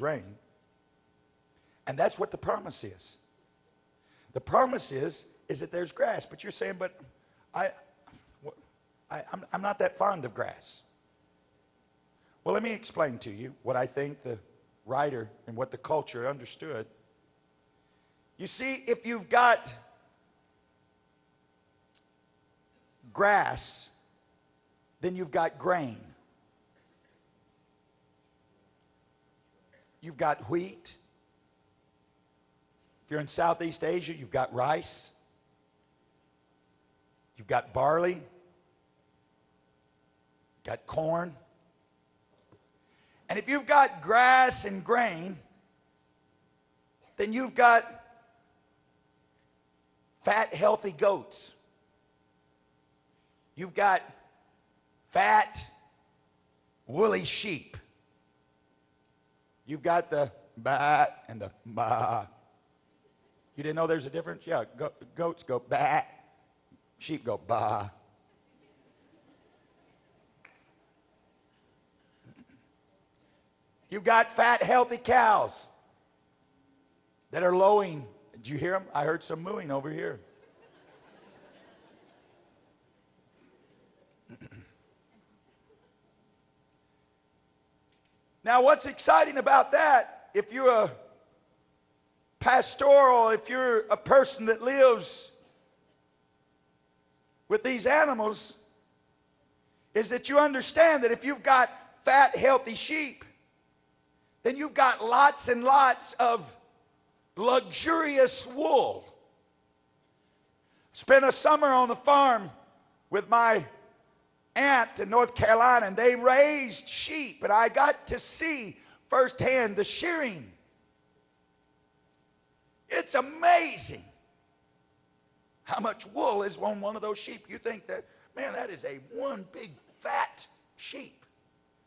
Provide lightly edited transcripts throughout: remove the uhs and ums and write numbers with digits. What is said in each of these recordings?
rain. And that's what the promise is. The promise is that there's grass. But you're saying, but I'm not that fond of grass. Well, let me explain to you what I think the writer and what the culture understood. You see, if you've got grass, then you've got grain. You've got wheat. If you're in Southeast Asia, you've got rice. You've got barley. You've got corn. And if you've got grass and grain, then you've got fat, healthy goats. You've got fat, woolly sheep. You've got the ba and the ba. You didn't know there's a difference? Yeah, goats go ba, sheep go ba. You've got fat, healthy cows that are lowing. Did you hear them? I heard some mooing over here. Now, what's exciting about that, if you're a pastoral, if you're a person that lives with these animals, is that you understand that if you've got fat, healthy sheep, then you've got lots and lots of luxurious wool. Spent a summer on the farm with my aunt in North Carolina, and they raised sheep, and I got to see firsthand the shearing. It's amazing how much wool is on one of those sheep. You think that, man, that is a one big fat sheep.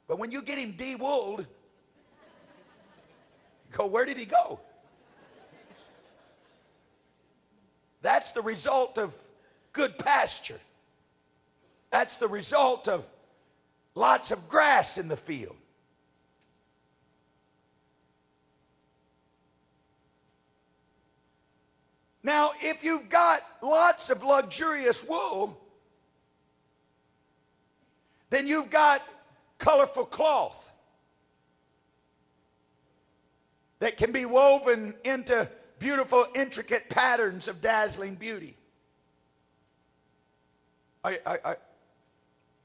But when you get him de-wooled, go, where did he go? That's the result of good pasture. That's the result of lots of grass in the field. Now, if you've got lots of luxurious wool, then you've got colorful cloth that can be woven into beautiful, intricate patterns of dazzling beauty.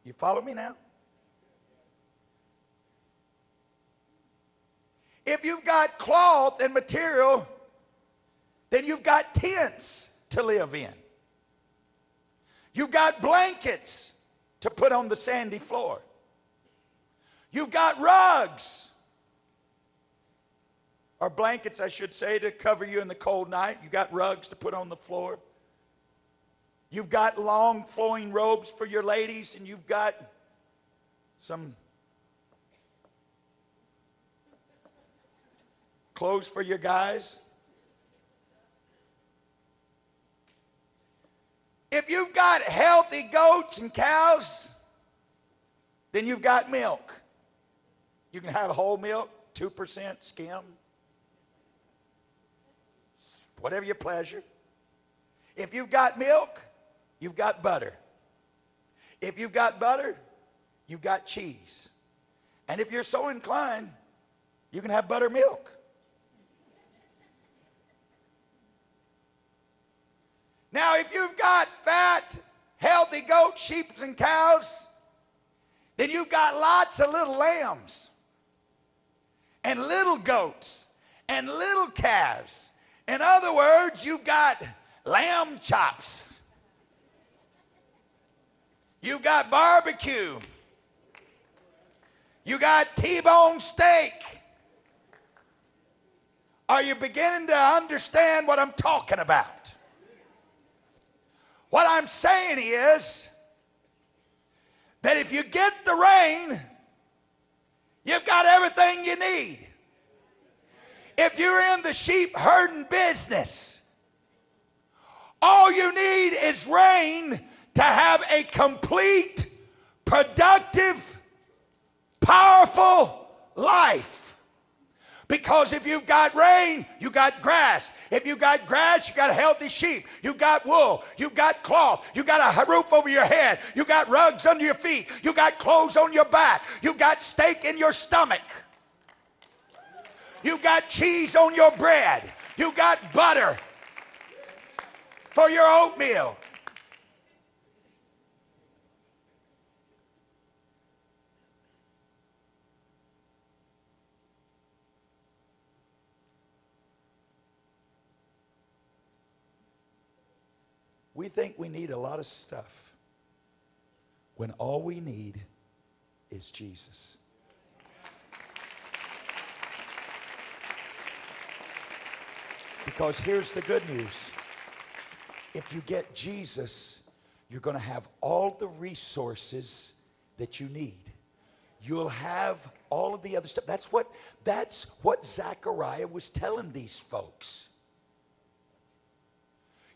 You follow me now? If you've got cloth and material, then you've got tents to live in. You've got blankets to put on the sandy floor. You've got rugs, or blankets, I should say, to cover you in the cold night. You've got rugs to put on the floor. You've got long flowing robes for your ladies, and you've got some clothes for your guys. If you've got healthy goats and cows, then you've got milk. You can have whole milk, 2% skim, whatever your pleasure. If you've got milk, you've got butter. If you've got butter, you've got cheese. And if you're so inclined, you can have buttermilk. Now, if you've got fat, healthy goats, sheep, and cows, then you've got lots of little lambs and little goats and little calves. In other words, you've got lamb chops. You got barbecue. You got T-bone steak. Are you beginning to understand what I'm talking about? What I'm saying is that if you get the rain, you've got everything you need. If you're in the sheep herding business, all you need is rain to have a complete, productive, powerful life. Because if you've got rain, you got grass. If you've got grass, you got a healthy sheep. You've got wool. You've got cloth. You got a roof over your head. You got rugs under your feet. You got clothes on your back. You got steak in your stomach. You got cheese on your bread. You got butter for your oatmeal. We think we need a lot of stuff when all we need is Jesus. Because here's the good news. If you get Jesus, you're going to have all the resources that you need. You'll have all of the other stuff. That's what Zechariah was telling these folks.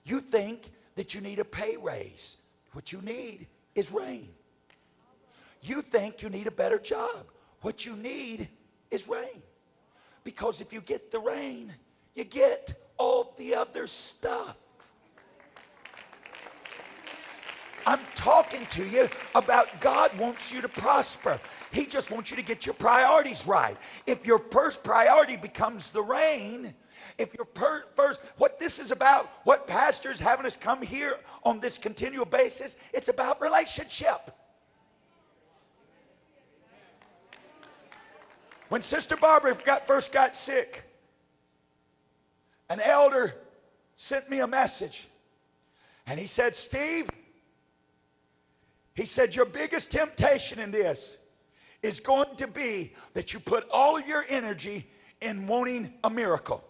You think that you need a pay raise. What you need is rain. You think you need a better job. What you need is rain. Because if you get the rain, you get all the other stuff. I'm talking to you about God wants you to prosper. He just wants you to get your priorities right. If your first priority becomes the rain, if your first, what this is about, what pastors having us come here on this continual basis, it's about relationship. When Sister Barbara first got sick, an elder sent me a message. And he said, Steve, he said, your biggest temptation in this is going to be that you put all of your energy in wanting a miracle.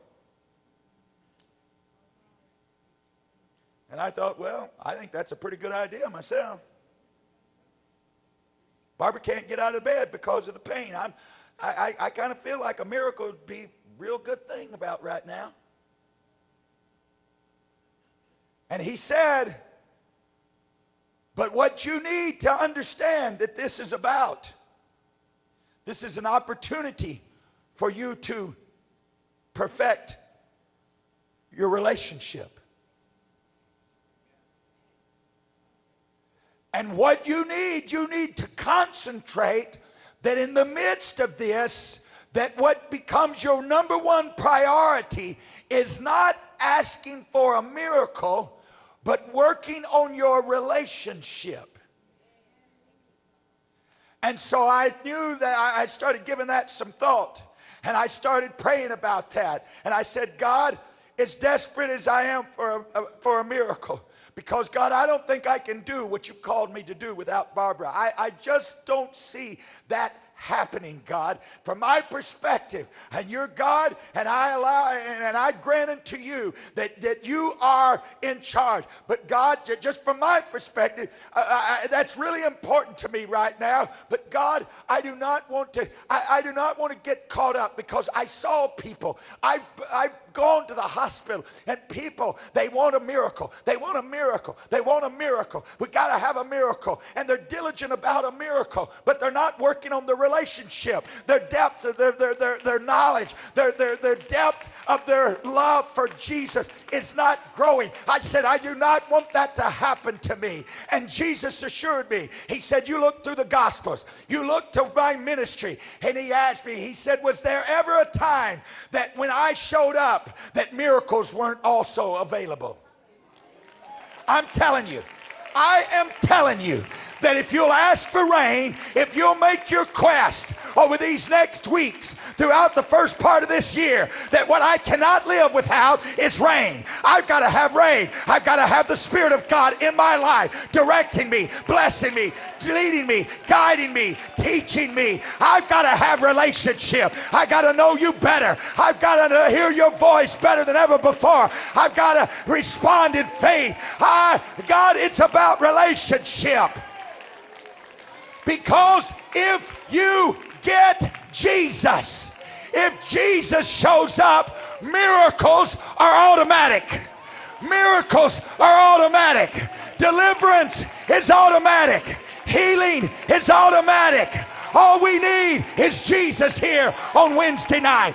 And I thought, well, I think that's a pretty good idea myself. Barbara can't get out of bed because of the pain. I kind of feel like a miracle would be a real good thing about right now. And he said, but what you need to understand that this is about, this is an opportunity for you to perfect your relationship. And what you need to concentrate that in the midst of this, that what becomes your number one priority is not asking for a miracle, but working on your relationship. And so I knew that I started giving that some thought. And I started praying about that. And I said, God, as desperate as I am for a miracle, because, God, I don't think I can do what you've called me to do without Barbara. I just don't see that happening, God, from my perspective. And you're God, and I allow and I grant unto you that you are in charge. But God, just from my perspective, that's really important to me right now. But God, I do not want to get caught up, because I saw people. I've gone to the hospital, and people, they want a miracle. They want a miracle. They want a miracle. We got to have a miracle. And they're diligent about a miracle, but they're not working on the relationship, their depth of their knowledge, their depth of their love for Jesus is not growing. I said, I do not want that to happen to me. And Jesus assured me. He said, you look through the Gospels, you look to my ministry. And he asked me, he said, was there ever a time that when I showed up that miracles weren't also available? I'm telling you, I am telling you, that if you'll ask for rain, if you'll make your quest over these next weeks throughout the first part of this year, that what I cannot live without is rain. I've got to have rain. I've got to have the Spirit of God in my life, directing me, blessing me, leading me, guiding me, teaching me. I've got to have relationship. I got to know you better. I've got to hear your voice better than ever before. I've got to respond in faith. God, it's about relationship. Because if you get Jesus, if Jesus shows up, miracles are automatic. Miracles are automatic. Deliverance is automatic. Healing is automatic. All we need is Jesus here on Wednesday night.